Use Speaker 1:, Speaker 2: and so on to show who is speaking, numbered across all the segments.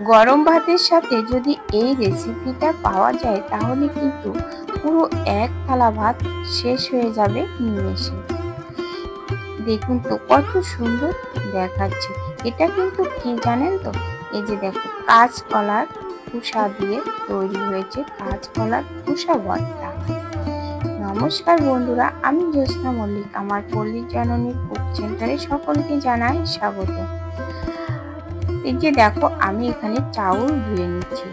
Speaker 1: গরম ভাতের সাথে যদি এই রেসিপিটা পাওয়া যায় তাহলে কিন্তু পুরো এক থালা ভাত শেষ হয়ে যাবে নিমেষে। দেখুন তো কত সুন্দর দেখাচ্ছে। এটা কিন্তু কি জানেন তো, এই যে দেখো কাঁচকলার খোসা দিয়ে তৈরি হয়েছে কাঁচকলার খোসা ভর্তা। নমস্কার বন্ধুরা, আমি জ্যোৎস্না মল্লিক। আমার পল্লী জননী কুক সেন্টারে সকলকে জানাই স্বাগত। এই যে দেখো আমি এখানে চাউল ধুয়ে নিচ্ছি।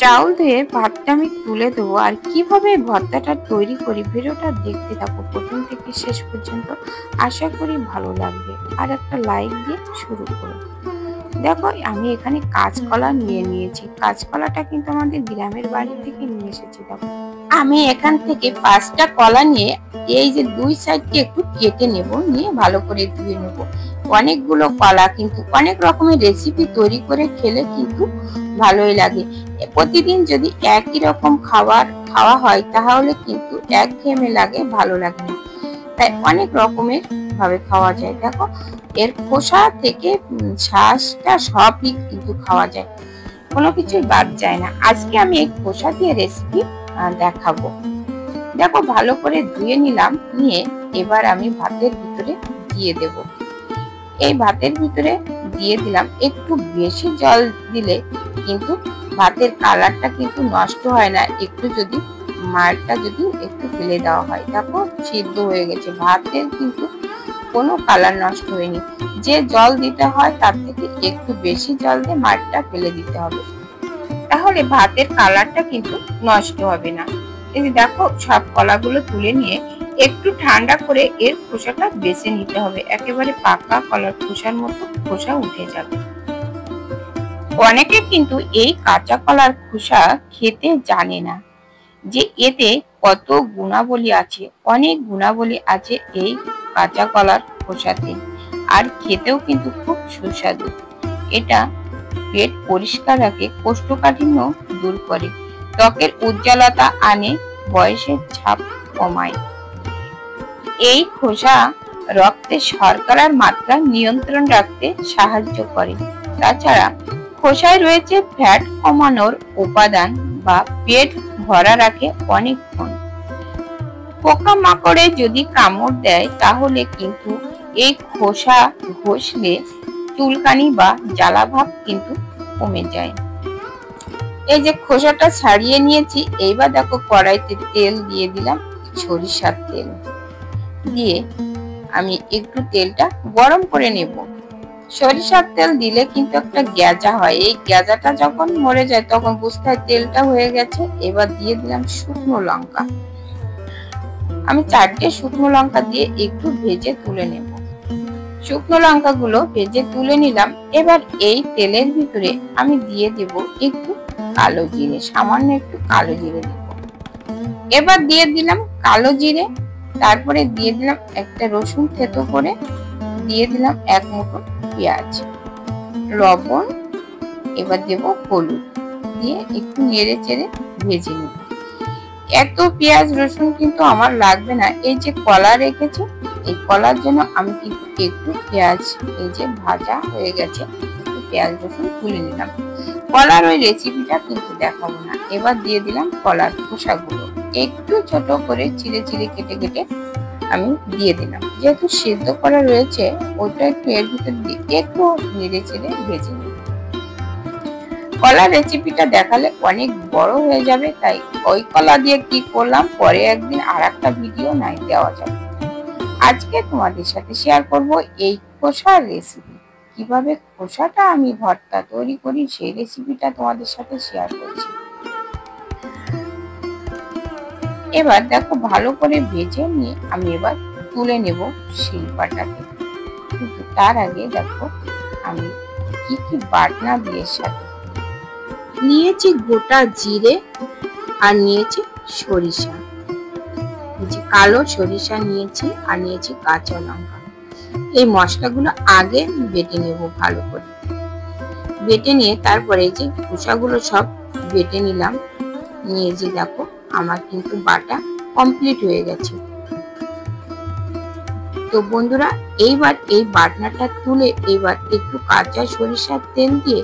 Speaker 1: চাউল ধুয়ে ভাতটা আমি তুলে দেবো। আর কিভাবে ভর্তাটা তৈরি করি ভিডিওটা দেখতে থাকো প্রথম থেকে শেষ পর্যন্ত, আশা করি ভালো লাগবে। আর একটা লাইক দিয়ে শুরু করো। দেখো আমি এখানে কাঁচকলা নিয়ে নিয়েছি। কাঁচকলাটা কিন্তু আমাদের গ্রামের বাড়ি থেকে নিয়ে এসেছি। দেখো আমি এখান থেকে 5টা কলা নিয়ে এই যে দুই সাইডকে একটু কেটে নেব, নিয়ে ভালো করে ধুয়ে নেব। অনেকগুলো কলা কিন্তু অনেক রকমের রেসিপি তৈরি করে খেলে কিন্তু ভালোই লাগে। প্রতিদিন যদি একই রকম খাওয়া হয় তাহলে কিন্তু একঘেয়েমি লাগে, ভালো লাগে না। তাই অনেক রকমের ভাবে খাওয়া যায়। দেখো এর খোসা থেকে শ্বাসটা সবই কিন্তু খাওয়া যায়, কোনো কিছুই বাদ যায় না। আজকে আমি এই খোসা দিয়ে রেসিপি দেখাবো। দেখো ভালো করে ধুয়ে নিলাম, নিয়ে এবার আমি ভাতের ভিতরে দিয়ে দেব। এই ভাতের ভিতরে দিয়ে দিলাম। একটু বেশি জল দিলে কিন্তু ভাতের কালারটা কিন্তু নষ্ট হয় না, একটু যদি মারটা যদি একটু ফেলে দেওয়া হয়। দেখো সিদ্ধ হয়ে গেছে, ভাতের কিন্তু কোনো কালার নষ্ট হয়নি। যে জল দিতে হয় তার থেকে একটু বেশি জল দিয়ে মারটা ফেলে দিতে হবে, তাহলে ভাতের কালারটা কিন্তু নষ্ট হবে না। এই যে দেখো সব কলাগুলো তুলে নিয়ে একটু ঠান্ডা করে এর খোসাটা বেছে নিতে হবে। একেবারে পাকা কলার খোসার মতো খোসা উঠে যাবে। অনেকে কিন্তু এই কাঁচা কলার খোসা খেতে জানে না যে এতে কত গুণাবলী আছে। অনেক গুণাবলী আছে এই কাঁচা কলার খোসাতে, আর খেতেও কিন্তু খুব সুস্বাদু। এটা পেট পরিষ্কার রাখে, কোষ্ঠকাঠিন্য দূর করে, ত্বকের উজ্জ্বলতা আনে, বয়সের ছাপ কমায়। এই খোসা রক্তে শর্করার মাত্রা নিয়ন্ত্রণ রাখতে সাহায্য করে। তাছাড়া খোসায় রয়েছে ফ্যাট কমানোর উপাদান বা পেট ভরা রাখে অনেকক্ষণ। পোকামাকড়ে যদি কামড় দেয় তাহলে কিন্তু এই খোসা ঘষলে চুলকানি বা জ্বালাভাব কিন্তু কমে যায়। এই যে খোসাটা ছাড়িয়ে নিয়েছি, এইবার দেখো কড়াইতে তেল দিয়ে দিলাম, সরিষার তেল দিয়ে আমি একটু তেলটা গরম করে নেব। সরিষার তেল দিলে কিন্তু একটা গ্যাজা হয়, এই গ্যাজাটা যখন মরে যায় তখন বুঝতে হয় তেলটা হয়ে গেছে। এবার দিয়ে দিলাম শুকনো লঙ্কা। আমি 4টে শুকনো লঙ্কা দিয়ে একটু ভেজে তুলে নেব। শুকনো লঙ্কাগুলো ভেজে তুলে নিলাম। এবার এই তেলের ভিতরে আমি দিয়ে দেব একটু কালো জিরে, সামান্য একটু কালো জিরে দেব। এবার দিয়ে দিলাম কালো জিরে, তারপরে দিয়ে দিলাম একটা রসুন থেতো করে, দিয়ে দিলাম 1 মুঠো পেঁয়াজ, লবণ, এবার দেব হলুদ, দিয়ে একটু নেড়ে চেড়ে ভেজে নেব। এত পেঁয়াজ রসুন কিন্তু আমার লাগবে না, এই যে কলা রেখেছি এই কলার জন্য আমি কিন্তু একটু পেঁয়াজ, এই যে ভাজা হয়ে গেছে, পেঁয়াজ রসুন তুলে নিলাম। কলার ওই রেসিপিটা কিন্তু দেখাবো না। এবার দিয়ে দিলাম কলার খোসাগুলো, একটু ছোট করে চিড়ে চিড়ে কেটে কেটে আমি দিয়ে দিলাম। যেহেতু সেদ্ধ করা রয়েছে ওটা একটু এর ভিতর দিয়ে একটু নেড়ে চেড়ে ভেজে নিই। কলার রেসিপিটা দেখালে অনেক বড় হয়ে যাবে, তাই ওই কলা দিয়ে কি করলাম পরে একদিন আর একটা ভিডিও নাই দেওয়া যাবে। আজকে তোমাদের সাথে শেয়ার করব এই খোসার রেসিপি। কিভাবে খোসাটা আমি ভর্তা তৈরি করি সেই রেসিপিটা তোমাদের সাথে শেয়ার করছি। এবার দেখো ভালো করে ভেজে নিয়ে আমি এবার তুলে নেব শিলপাটাতে। কিন্তু তার আগে দেখো আমি কি কি বাটনা দিয়ে সাথে নিয়েছি। গোটা জিরে আর নিয়েছি সরিষা, কালো সরিষা নিয়েছি, আর নিয়েছি কাঁচা লঙ্কা। এই মশলাগুলো আগে বেটে নেব ভালো করে। বেটে নিয়ে তারপরে যে খোসাগুলো সব বেটে নিলাম, নিয়ে যে দেখো আমার কিন্তু বাটা কমপ্লিট হয়ে গেছে। তো বন্ধুরা এইবার এই বাটনাটা তুলে এবার একটু কাঁচা সরিষার তেল দিয়ে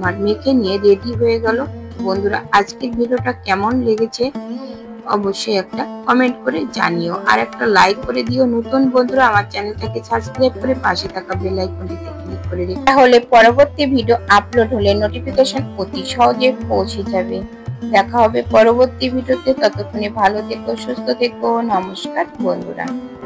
Speaker 1: আমার মেখে নিয়ে রেডি হয়ে গেল। বন্ধুরা, আজকের ভিডিওটা কেমন লেগেছে অবশ্যই একটা কমেন্ট করে জানিও, আর একটা লাইক করে দিও। নতুন বন্ধুরা আমার চ্যানেলটাকে সাবস্ক্রাইব করে পাশে থাকা বেল আইকনটিতে ক্লিক করে রেখো, তাহলে পরবর্তী ভিডিও আপলোড হলে নোটিফিকেশন অতি সহজে পৌঁছে যাবে। দেখা হবে পরবর্তী ভিডিওতে, ততক্ষণে ভালো থেকো, সুস্থ থেকো। নমস্কার বন্ধুরা।